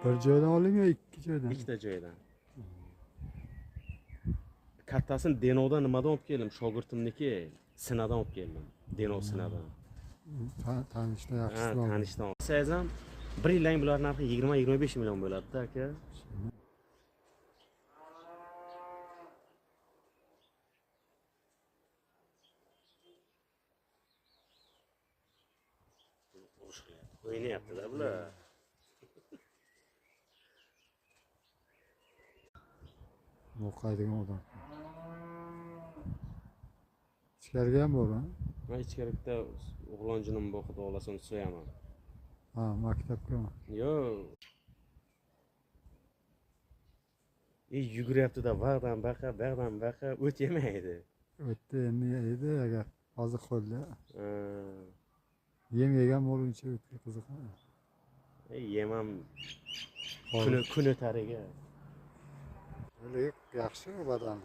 Bir joydan olding yo ikki joydan? Ikkita joydan. Kattasini Denovdan nimadan olib keldim? Shogirdimniki Sinadan olib keldim. Denov Sinadan. Tanishda Ha, yaxshisi bor. tanishdan. Desam, bir yildan bular narxi 20-25 million bo'ladi-da, aka. Urush qilyapti. O'ynayapti-da bular. O'qiydigan odam. Ichkariga ham bormi? Men ichkari bitta o'g'lonjinim bor, xudo xolasin so'yaman. Ha, maktabgami? Yo'q. Yuguryapti-da, vaqdan baqa o't yemaydi. O'tdi endi edi agar hozir qo'lda. Ha. Yem yegan bo'lguncha o'tga qiziqadi. Yem ham kun o'tariga. O'lik yaxshi badan.